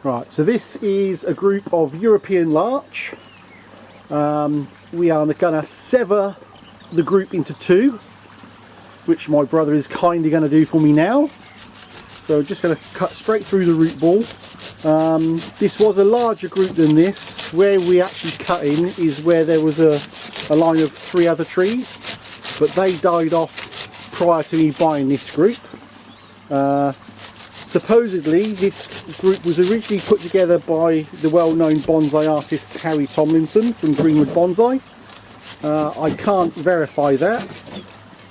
Right, so this is a group of European larch. We are going to sever the group into two, which my brother is kindly going to do for me now. So just going to cut straight through the root ball. This was a larger group than this. Where we actually cut in is where there was a line of 3 other trees, but they died off prior to me buying this group. Supposedly this group was originally put together by the well-known bonsai artist Harry Tomlinson from Greenwood Bonsai. I can't verify that.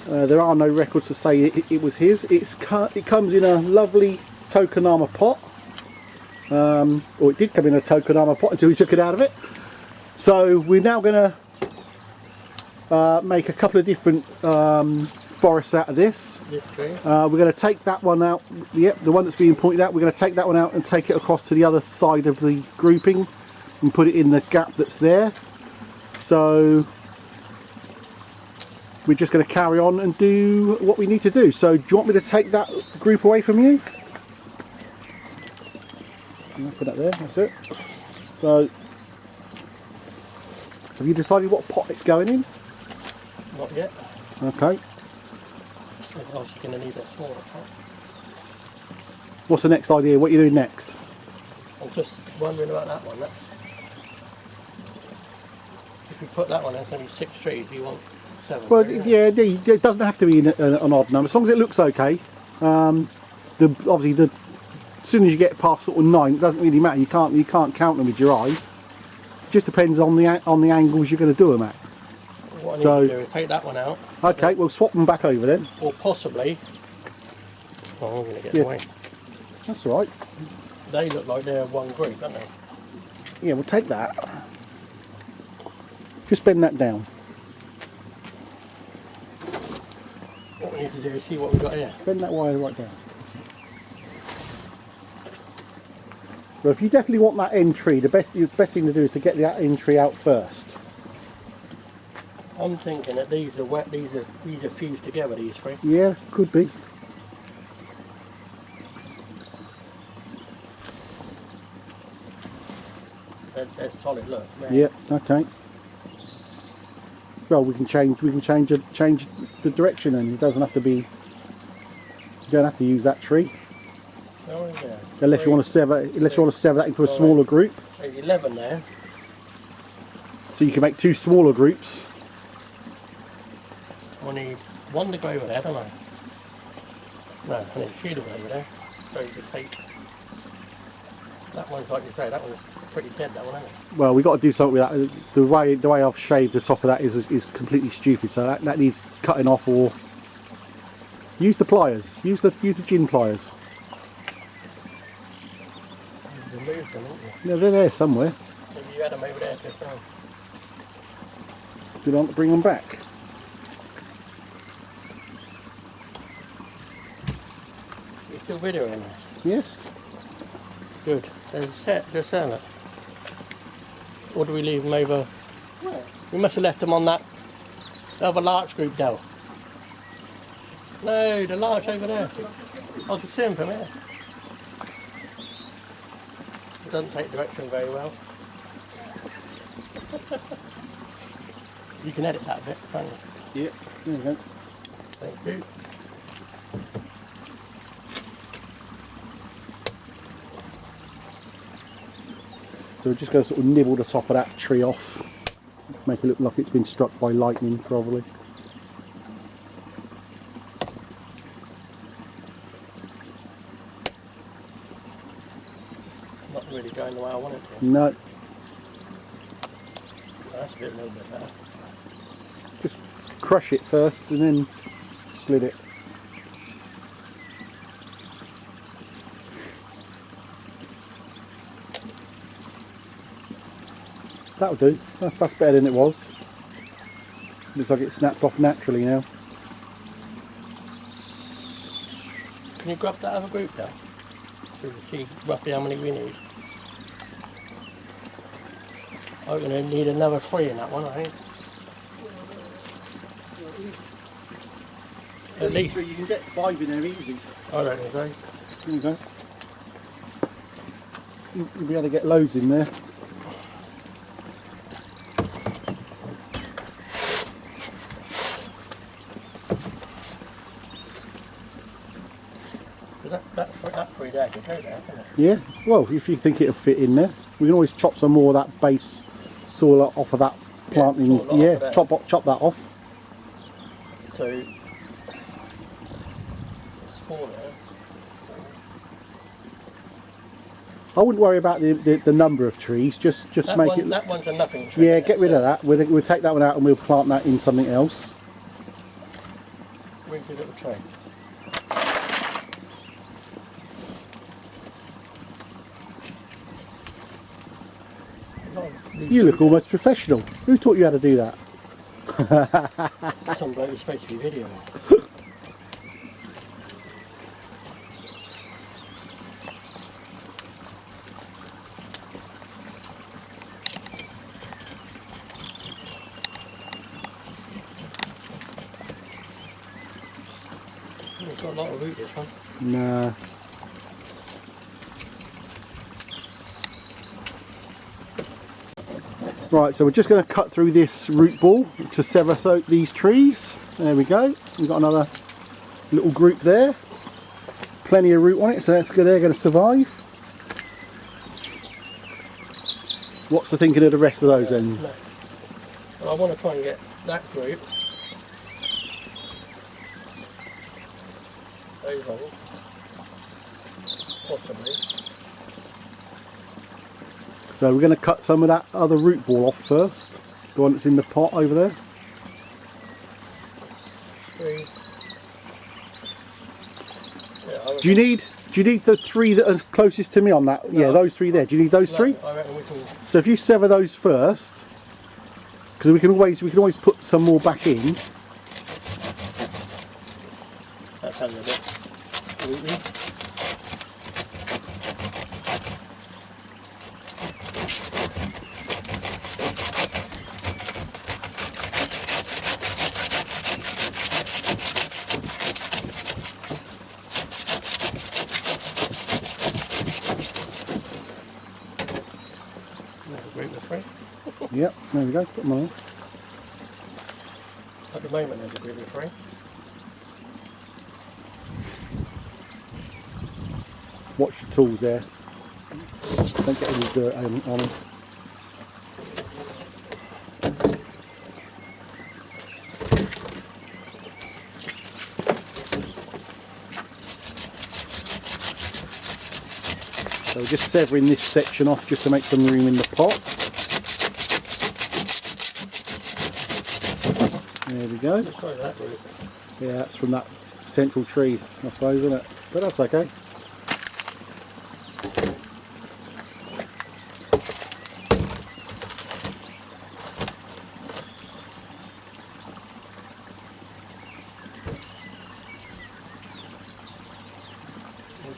There are no records to say it was his. It comes in a lovely tokonoma pot. Or it did come in a tokonoma pot until we took it out of it. So we're now going to make a couple of different forests out of this. We're going to take that one out. Yep, the one that's being pointed out. We're going to take that one out and take it across to the other side of the grouping and put it in the gap that's there. So we're just going to carry on and do what we need to do. So do you want me to take that group away from you? I'll put that there, that's it. So have you decided what pot it's going in? Not yet. Okay. I'm obviously going to need a smaller pot. What's the next idea? What are you doing next? I'm just wondering about that one. If you put that one in, it's only 6 trees, you want 7. Well, yeah, it doesn't have to be an odd number, as long as it looks okay. Obviously, as soon as you get past sort of 9, it doesn't really matter. You can't count them with your eye. It just depends on the angles you're going to do them at. What I need to do is take that one out. Okay, we'll swap them back over then. Or possibly. Oh, I'm going to get away. That's all right. They look like they're one group, don't they? Yeah, we'll take that. Just bend that down. What we need to do is see what we've got here. Bend that wire right down. So if you definitely want that end tree, the best thing to do is to get that end tree out first. I'm thinking that these are wet, these are fused together, these 3. Yeah, could be. They're solid, look. Yeah, okay. Well, we can change the direction, and it doesn't have to be. You don't have to use that tree. Oh, yeah. Unless you want to sever that into a smaller group. There's 11 there. So you can make 2 smaller groups. I need 1 to go over there, don't I? No, I need 2 to go over there. So you could take that one's, like you say, that one's pretty dead, that one, isn't it? Well, we've got to do something with that. The way I've shaved the top of that is completely stupid. So that needs cutting off, or use the pliers. Use the gin pliers. You removed them, haven't Yeah, they're there somewhere. you? Maybe you had them over there just now. Do you want to bring them back? You're still videoing this? Yes. Good. There's a set, just there, look. Or do we leave them over? Where? We must have left them on that other larch group, Del. No, the larch over there. I can see him from here. It doesn't take direction very well. You can edit that bit, can't you? Yeah. There you go. Thank you. So we're just going to sort of nibble the top of that tree off. Make it look like it's been struck by lightning, probably. Not really going the way I want it to. No. That's a little bit better. Just crush it first and then split it. That'll do. That's better than it was. Looks like it snapped off naturally now. Can you grab that other group there? So we can see roughly how many we need. I'm going to need another 3 in that one, I think. At least. You can get 5 in there easy. I don't think so. There you go. you'll be able to get loads in there. That 3 there can go there, can it? Yeah, well, if you think it'll fit in there, we can always chop some more of that base soil off of that planting. Yeah, chop that off. So it's 4 there. I wouldn't worry about the number of trees. Just make it. That one's a nothing tree. Yeah, get rid of that. We'll take that one out and we'll plant that in something else. Where's the little tray? You look almost professional. Who taught you how to do that? Some bloke who's supposed to be videoing. It's got a lot of root, this one. Nah. Right, so we're just going to cut through this root ball to sever these trees. There we go. We've got another little group there. Plenty of root on it, so that's good. They're going to survive. What's the thinking of the rest of those then? No. Well, I want to try and get that group. Those ones. Possibly. So we're going to cut some of that other root ball off first. The one that's in the pot over there. 3. Yeah, Do you need the 3 that are closest to me on that? No. Yeah, those 3 there. Do you need those 3? I reckon we can. So if you sever those first, because we can always put some more back in. That sounds a bit rooty. Yep, there we go, put them on. At the moment there's a group of 3. Watch your tools there. Don't get any dirt on them. So we're just severing this section off just to make some room in the pot. There we go. Yeah, that's from that central tree, I suppose, isn't it? But that's okay.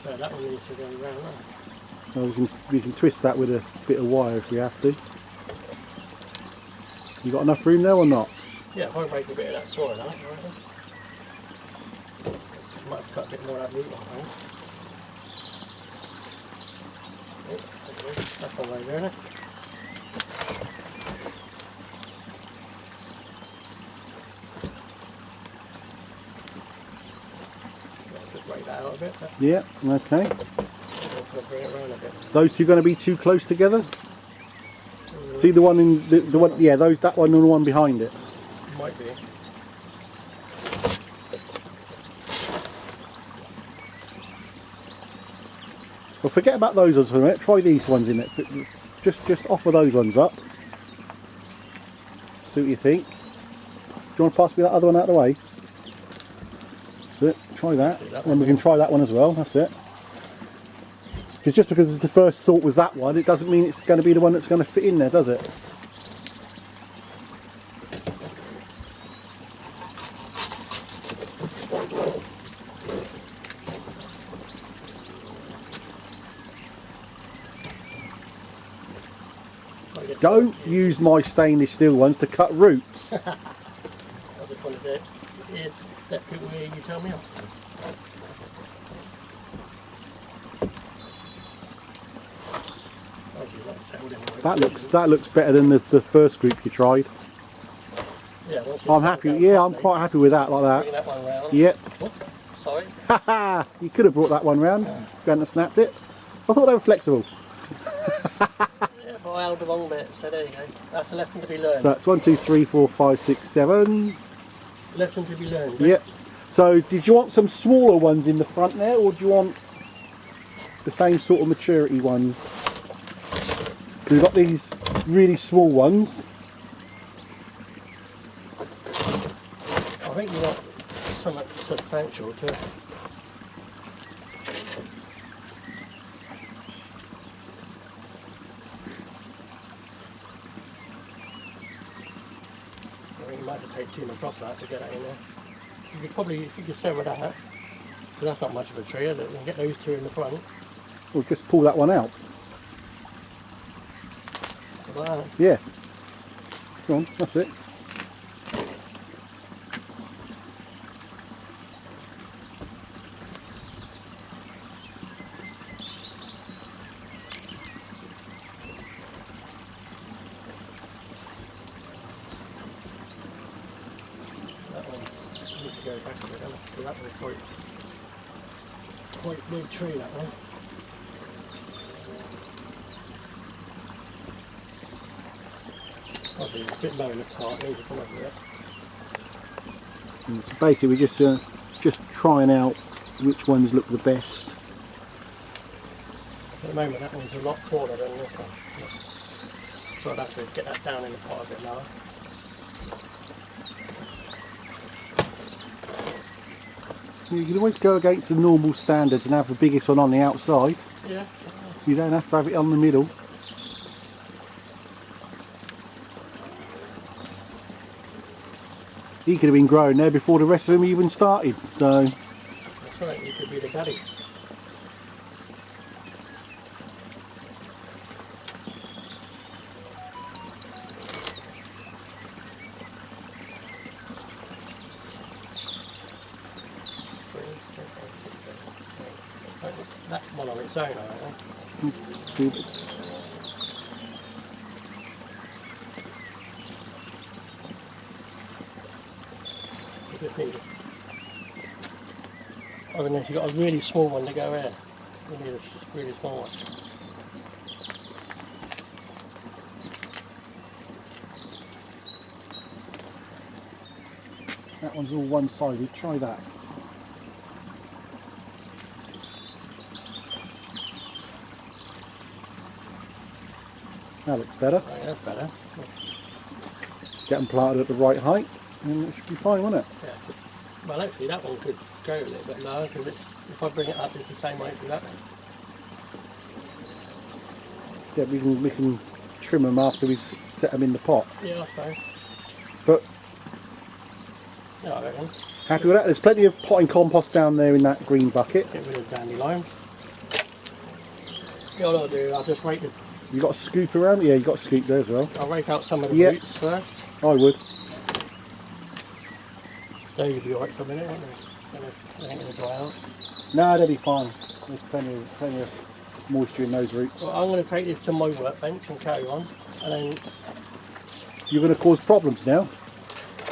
So that one needs to go around there. Well, we can twist that with a bit of wire if we have to. You got enough room there or not? Yeah, if I break a bit of that soil out, I reckon. Might have cut a bit more of that root off, I think. Oh, that's all right there, isn't it? Just break that out a bit. Yeah, okay. Bring it around a bit. Those two going to be too close together? See the one in the one? Yeah, that one and the one behind it. Might be. Well, forget about those ones for a minute. Try these ones in it. Just offer those ones up. See what you think. Do you want to pass me that other one out of the way? That's it. Try that. And we can try that one as well. That's it. Because just because the first thought was that one, it doesn't mean it's going to be the one that's going to fit in there, does it? Don't use my stainless steel ones to cut roots. I just wanted to let people hear you tell me off. anyway. That looks better than the first group you tried. Yeah, once you I'm happy. Yeah, I'm quite happy with that like bring that. that one round. Yep. Oh, sorry. Haha! You could have brought that one round if you hadn't snapped it. I thought they were flexible. Yeah, but I held the wrong bit, so there you go. That's a lesson to be learned. So that's 1, 2, 3, 4, 5, 6, 7. Lesson to be learned. Yep. So did you want some smaller ones in the front there, or do you want the same sort of maturity ones? Because we've got these really small ones. I think you want something substantial to. I think you might have to take too much off that to get that in there. You could probably, if you could sever that, because that's not much of a tree, is it? And get those two in the front. We'll just pull that one out. Like that. Yeah. Go on, that's it. That one needs to go back a bit, because that one's quite big tree, that one. Probably a bit low in the start, needs to come up with it. So basically we're just trying out which ones look the best. At the moment that one's a lot taller than this one. So I'd have to get that down in the pot a bit lower. You can always go against the normal standards and have the biggest one on the outside. Yeah. You don't have to have it on the middle. He could have been grown there before the rest of them even started, so... That's right, you could be the daddy. That's one on its own, I think. Just need it. Oh, and then you've got a really small one to go there. You need a really small one. That one's all one-sided, try that. That looks better. Oh, yeah, that's better. Get them planted at the right height and it should be fine, won't it? Yeah. Well, actually, that one could go a little bit lower because if I bring it up, it's the same height as that one. Yeah, we can trim them after we've set them in the pot. Yeah, I suppose. But Yeah, I reckon. happy with that? There's plenty of potting compost down there in that green bucket. Get rid of dandelion. Yeah, what I'll do, I'll just rake the. You got a scoop around? Yeah, you got a scoop there as well. I'll rake out some of the Yep. roots first. I would. They'll be alright for a minute, won't they? They ain't going to dry out. No, they'll be fine. There's plenty of moisture in those roots. Well, I'm going to take this to my workbench and carry on, and then. You're going to cause problems now.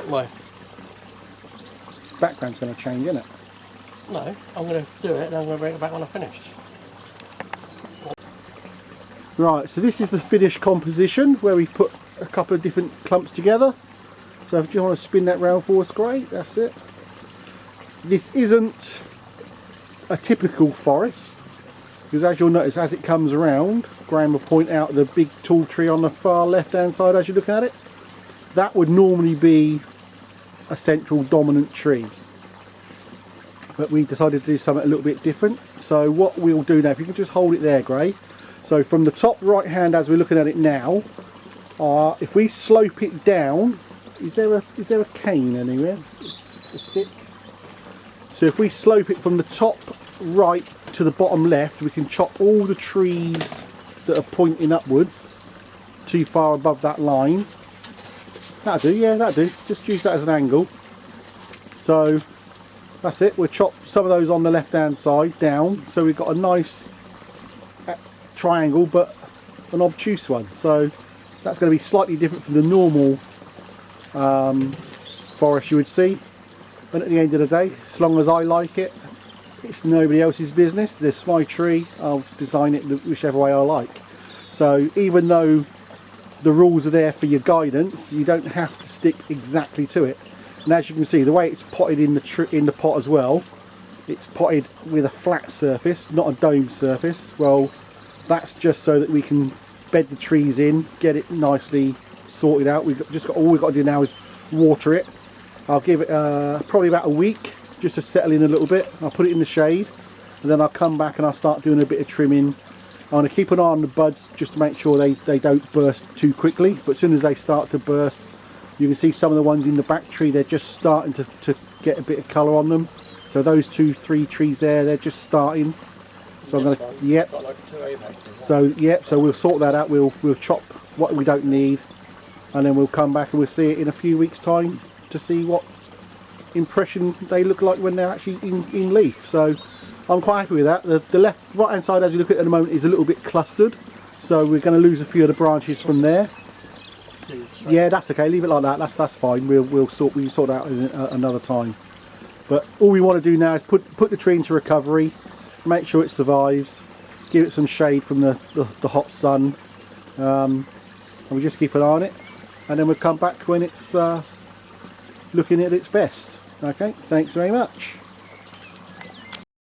Why? Background's going to change, isn't it? No, I'm going to do it, and I'm going to bring it back when I finished. Right, so this is the finished composition where we put a couple of different clumps together. So if you want to spin that round for us, great, that's it. This isn't a typical forest, because as you'll notice, as it comes around, Graham will point out the big tall tree on the far left hand side as you're looking at it. That would normally be a central dominant tree. But we decided to do something a little bit different. So what we'll do now, if you can just hold it there, Gray. So from the top right hand as we're looking at it now, if we slope it down, is there a cane anywhere? It's a stick. So if we slope it from the top right to the bottom left, we can chop all the trees that are pointing upwards too far above that line. That'll do, yeah, that'll do. Just use that as an angle. So that's it. We'll chop some of those on the left hand side down, so we've got a nice triangle, but an obtuse one. So that's going to be slightly different from the normal forest you would see. And at the end of the day, as long as I like it, it's nobody else's business. This is my tree, I'll design it whichever way I like. So even though the rules are there for your guidance, you don't have to stick exactly to it. And as you can see, the way it's potted in the pot as well, it's potted with a flat surface, not a dome surface. Well, that's just so that we can bed the trees in, get it nicely sorted out. All we've got to do now is water it. I'll give it probably about a week just to settle in a little bit. I'll put it in the shade, and then I'll come back and I'll start doing a bit of trimming. I want to keep an eye on the buds just to make sure they don't burst too quickly. But as soon as they start to burst, you can see some of the ones in the back tree, they're just starting to get a bit of colour on them. So those 2-3 trees there, they're just starting. So I'm going to, yep. So yep. So we'll sort that out. We'll chop what we don't need, and then we'll come back and we'll see it in a few weeks' time to see what impression they look like when they're actually in leaf. So I'm quite happy with that. The right hand side, as you look at the moment, is a little bit clustered. So we're going to lose a few of the branches from there. Yeah, that's okay. Leave it like that. That's fine. We'll sort that out another time. But all we want to do now is put the tree into recovery, make sure it survives, give it some shade from the hot sun, and we just keep an eye on it, and then we'll come back when it's looking at its best. Okay, thanks very much.